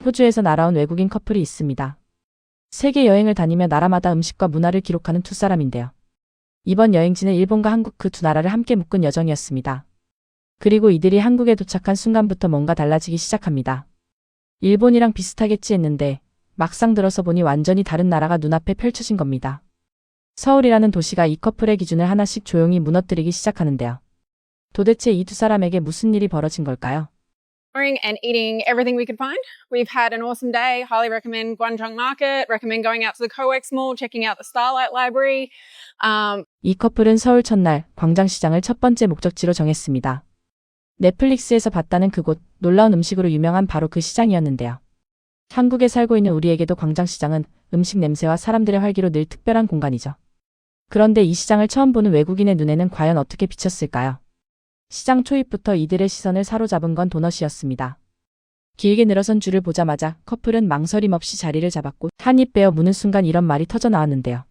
호주에서 날아온 외국인 커플이 있습니다. 세계 여행을 다니며 나라마다 음식과 문화를 기록하는 두 사람인데요. 이번 여행지는 일본과 한국 그 두 나라를 함께 묶은 여정이었습니다. 그리고 이들이 한국에 도착한 순간부터 뭔가 달라지기 시작합니다. 일본이랑 비슷하겠지 했는데 막상 들어서 보니 완전히 다른 나라가 눈앞에 펼쳐진 겁니다. 서울이라는 도시가 이 커플의 기준을 하나씩 조용히 무너뜨리기 시작하는데요. 도대체 이 두 사람에게 무슨 일이 벌어진 걸까요? And eating everything we could find. We've had an awesome day. Highly recommend Guangzhou Market. Recommend going out to the COEX Mall, checking out the Starlight Library. 이 커플은 서울 첫날 광장시장을 첫 번째 목적지로 정했습니다. 넷플릭스에서 봤다는 그곳, 놀라운 음식으로 유명한 바로 그 시장이었는데요. 한국에 살고 있는 우리에게도 광장시장은 음식 냄새와 사람들의 활기로 늘 특별한 공간이죠. 그런데 이 시장을 처음 보는 외국인의 눈에는 과연 어떻게 비쳤을까요? 시장 초입부터 이들의 시선을 사로잡은 건 도넛이었습니다. 길게 늘어선 줄을 보자마자 커플은 망설임 없이 자리를 잡았고 한 입 베어 무는 순간 이런 말이 터져 나왔는데요.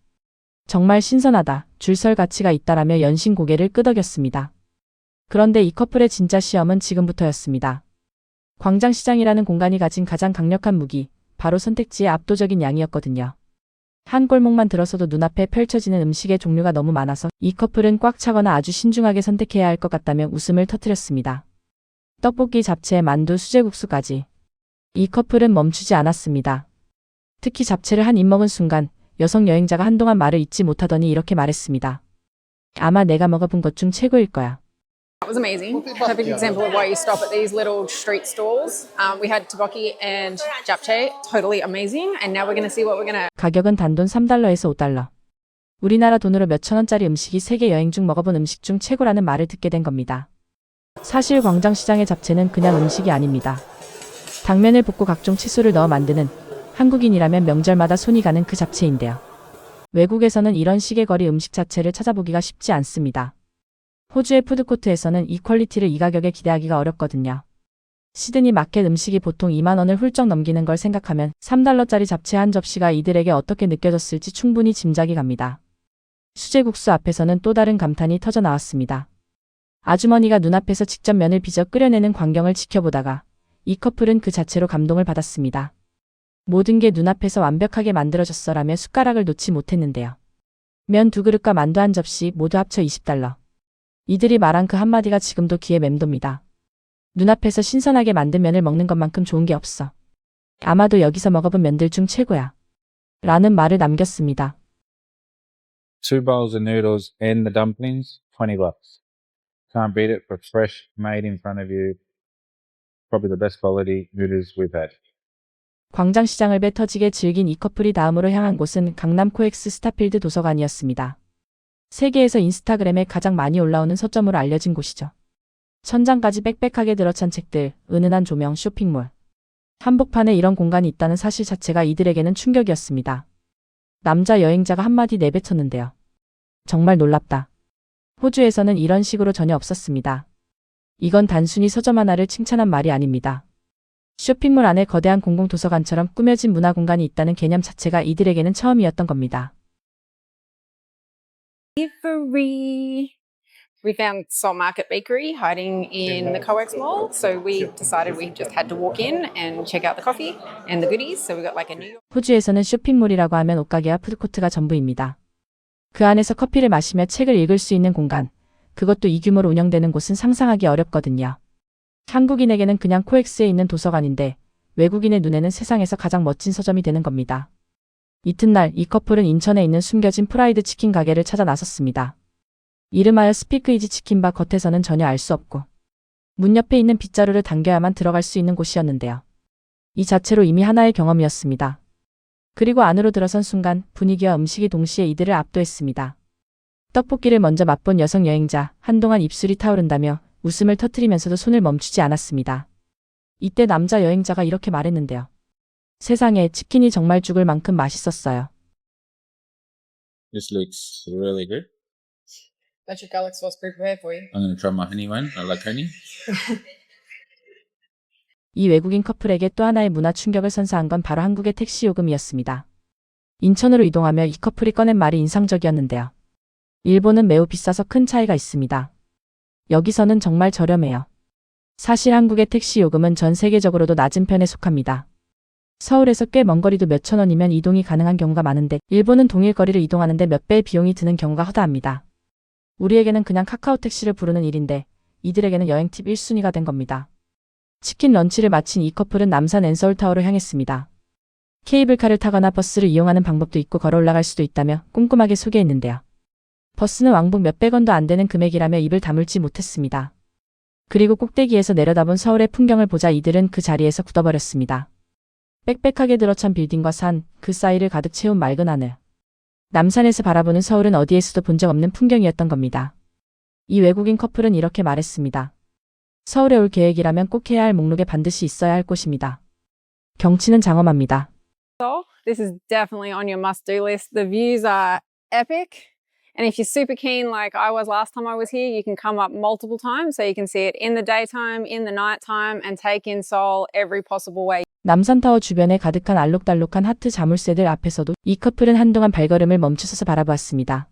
정말 신선하다, 줄 설 가치가 있다라며 연신 고개를 끄덕였습니다. 그런데 이 커플의 진짜 시험은 지금부터였습니다. 광장시장이라는 공간이 가진 가장 강력한 무기, 바로 선택지의 압도적인 양이었거든요. 한 골목만 들어서도 눈앞에 펼쳐지는 음식의 종류가 너무 많아서 이 커플은 꽉 차거나 아주 신중하게 선택해야 할 것 같다며 웃음을 터뜨렸습니다. 떡볶이, 잡채, 만두, 수제국수까지. 이 커플은 멈추지 않았습니다. 특히 잡채를 한 입 먹은 순간 여성 여행자가 한동안 말을 잇지 못하더니 이렇게 말했습니다. 아마 내가 먹어본 것 중 최고일 거야. That was amazing. Perfect example of why you stop at these little street stalls. We had tteokbokki and japchae. Totally amazing. And now we're going to see what we're going to... 가격은 단돈 3달러에서 5달러. 우리나라 돈으로 몇천 원짜리 음식이 세계 여행 중 먹어본 음식 중 최고라는 말을 듣게 된 겁니다. 사실 광장시장의 잡채는 그냥 음식이 아닙니다. 당면을 볶고 각종 채소를 넣어 만드는, 한국인이라면 명절마다 손이 가는 그 잡채인데요. 외국에서는 이런 식의 거리 음식 자체를 찾아보기가 쉽지 않습니다. 호주의 푸드코트에서는 이 퀄리티를 이 가격에 기대하기가 어렵거든요. 시드니 마켓 음식이 보통 2만 원을 훌쩍 넘기는 걸 생각하면 3달러짜리 잡채 한 접시가 이들에게 어떻게 느껴졌을지 충분히 짐작이 갑니다. 수제국수 앞에서는 또 다른 감탄이 터져 나왔습니다. 아주머니가 눈앞에서 직접 면을 빚어 끓여내는 광경을 지켜보다가 이 커플은 그 자체로 감동을 받았습니다. 모든 게 눈앞에서 완벽하게 만들어졌어라며 숟가락을 놓지 못했는데요. 면 2그릇과 만두 한 접시 모두 합쳐 20달러. 이들이 말한 그 한마디가 지금도 귀에 맴돕니다. 눈앞에서 신선하게 만든 면을 먹는 것만큼 좋은 게 없어. 아마도 여기서 먹어본 면들 중 최고야. 라는 말을 남겼습니다. 2 bowls of noodles and the dumplings, $20. Can't beat it for fresh, made in front of you. Probably the best quality noodles we've had. 광장시장을 배 터지게 즐긴 이 커플이 다음으로 향한 곳은 강남 코엑스 스타필드 도서관이었습니다. 세계에서 인스타그램에 가장 많이 올라오는 서점으로 알려진 곳이죠. 천장까지 빽빽하게 들어찬 책들, 은은한 조명, 쇼핑몰. 한복판에 이런 공간이 있다는 사실 자체가 이들에게는 충격이었습니다. 남자 여행자가 한마디 내뱉었는데요. 정말 놀랍다. 호주에서는 이런 식으로 전혀 없었습니다. 이건 단순히 서점 하나를 칭찬한 말이 아닙니다. 쇼핑몰 안에 거대한 공공도서관처럼 꾸며진 문화공간이 있다는 개념 자체가 이들에게는 처음이었던 겁니다. We found Soul Market Bakery hiding in the COEX Mall. So we decided we just had to walk in and check out the coffee and the goodies. So we got like a New York... 호주에서는 쇼핑몰이라고 하면 옷가게와 푸드코트가 전부입니다. 그 안에서 커피를 마시며 책을 읽을 수 있는 공간, 그것도 이 규모로 운영되는 곳은 상상하기 어렵거든요. 한국인에게는 그냥 코엑스에 있는 도서관인데 외국인의 눈에는 세상에서 가장 멋진 서점이 되는 겁니다. 이튿날 이 커플은 인천에 있는 숨겨진 프라이드 치킨 가게를 찾아 나섰습니다. 이름하여 스피크이지 치킨바, 겉에서는 전혀 알 수 없고 문 옆에 있는 빗자루를 당겨야만 들어갈 수 있는 곳이었는데요. 이 자체로 이미 하나의 경험이었습니다. 그리고 안으로 들어선 순간 분위기와 음식이 동시에 이들을 압도했습니다. 떡볶이를 먼저 맛본 여성 여행자, 한동안 입술이 타오른다며 웃음을 터뜨리면서도 손을 멈추지 않았습니다. 이때 남자 여행자가 이렇게 말했는데요. 세상에, 치킨이 정말 죽을 만큼 맛있었어요. This looks really good. That's your garlic sauce prepared for you. I'm going to try my honey one. I like honey. 이 외국인 커플에게 또 하나의 문화 충격을 선사한 건 바로 한국의 택시 요금이었습니다. 인천으로 이동하며 이 커플이 꺼낸 말이 인상적이었는데요. 일본은 매우 비싸서 큰 차이가 있습니다. 여기서는 정말 저렴해요. 사실 한국의 택시 요금은 전 세계적으로도 낮은 편에 속합니다. 서울에서 꽤 먼 거리도 몇천 원이면 이동이 가능한 경우가 많은데 일본은 동일 거리를 이동하는데 몇 배의 비용이 드는 경우가 허다합니다. 우리에게는 그냥 카카오 택시를 부르는 일인데 이들에게는 여행 팁 1순위가 된 겁니다. 치킨 런치를 마친 이 커플은 남산 앤서울타워로 향했습니다. 케이블카를 타거나 버스를 이용하는 방법도 있고 걸어 올라갈 수도 있다며 꼼꼼하게 소개했는데요. 버스는 왕복 몇백 원도 안 되는 금액이라며 입을 다물지 못했습니다. 그리고 꼭대기에서 내려다본 서울의 풍경을 보자 이들은 그 자리에서 굳어버렸습니다. 빽빽하게 들어찬 빌딩과 산, 그 사이를 가득 채운 맑은 하늘. 남산에서 바라보는 서울은 어디에서도 본 적 없는 풍경이었던 겁니다. 이 외국인 커플은 이렇게 말했습니다. 서울에 올 계획이라면 꼭 해야 할 목록에 반드시 있어야 할 곳입니다. 경치는 장엄합니다. So this is definitely on your must-do list. The views are epic. And if you're super keen, like I was last time I was here, you can come up multiple times. So you can see it in the daytime, in the nighttime, and take in Seoul every possible way. 남산타워 주변에 가득한 알록달록한 하트 자물쇠들 앞에서도 이 커플은 한동안 발걸음을 멈추서서 바라보았습니다.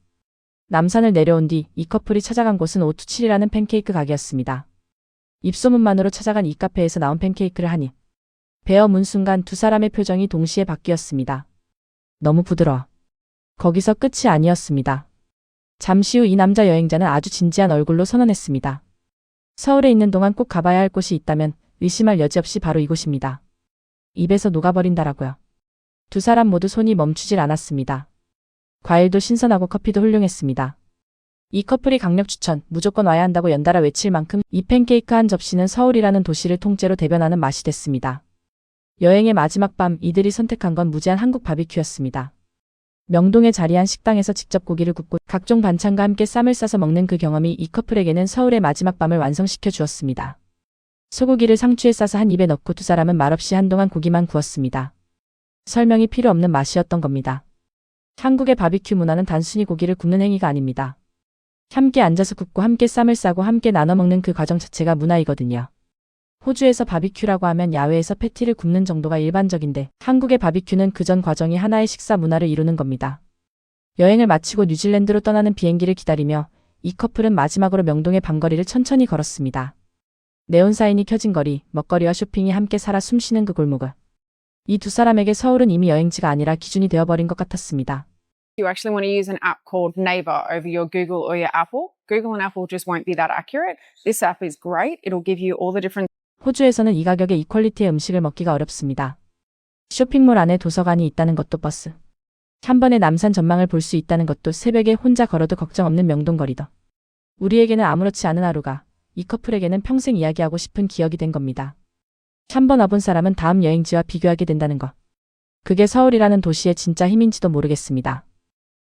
남산을 내려온 뒤 이 커플이 찾아간 곳은 오투칠이라는 팬케이크 가게였습니다. 입소문만으로 찾아간 이 카페에서 나온 팬케이크를 한 입. 베어 문 순간 두 사람의 표정이 동시에 바뀌었습니다. 너무 부드러워. 거기서 끝이 아니었습니다. 잠시 후 이 남자 여행자는 아주 진지한 얼굴로 선언했습니다. 서울에 있는 동안 꼭 가봐야 할 곳이 있다면 의심할 여지 없이 바로 이곳입니다. 입에서 녹아버린다라고요. 두 사람 모두 손이 멈추질 않았습니다. 과일도 신선하고 커피도 훌륭했습니다. 이 커플이 강력 추천, 무조건 와야 한다고 연달아 외칠 만큼 이 팬케이크 한 접시는 서울이라는 도시를 통째로 대변하는 맛이 됐습니다. 여행의 마지막 밤 이들이 선택한 건 무제한 한국 바비큐였습니다. 명동에 자리한 식당에서 직접 고기를 굽고 각종 반찬과 함께 쌈을 싸서 먹는 그 경험이 이 커플에게는 서울의 마지막 밤을 완성시켜 주었습니다. 소고기를 상추에 싸서 한 입에 넣고 두 사람은 말없이 한동안 고기만 구웠습니다. 설명이 필요 없는 맛이었던 겁니다. 한국의 바비큐 문화는 단순히 고기를 굽는 행위가 아닙니다. 함께 앉아서 굽고 함께 쌈을 싸고 함께 나눠 먹는 그 과정 자체가 문화이거든요. 호주에서 바비큐라고 하면 야외에서 패티를 굽는 정도가 일반적인데 한국의 바비큐는 그 전 과정이 하나의 식사 문화를 이루는 겁니다. 여행을 마치고 뉴질랜드로 떠나는 비행기를 기다리며 이 커플은 마지막으로 명동의 밤거리를 천천히 걸었습니다. 네온사인이 켜진 거리, 먹거리와 쇼핑이 함께 살아 숨쉬는 그 골목을. 이 두 사람에게 서울은 이미 여행지가 아니라 기준이 되어버린 것 같았습니다. You actually want to use an app called Neighbor over your Google or your Apple. Google and Apple just won't be that accurate. This app is great. It'll give you all the different 호주에서는 이 가격에 이 퀄리티의 음식을 먹기가 어렵습니다. 쇼핑몰 안에 도서관이 있다는 것도 버스. 한 번에 남산 전망을 볼 수 있다는 것도 새벽에 혼자 걸어도 걱정 없는 명동거리도. 우리에게는 아무렇지 않은 하루가 이 커플에게는 평생 이야기하고 싶은 기억이 된 겁니다. 한 번 와본 사람은 다음 여행지와 비교하게 된다는 것. 그게 서울이라는 도시의 진짜 힘인지도 모르겠습니다.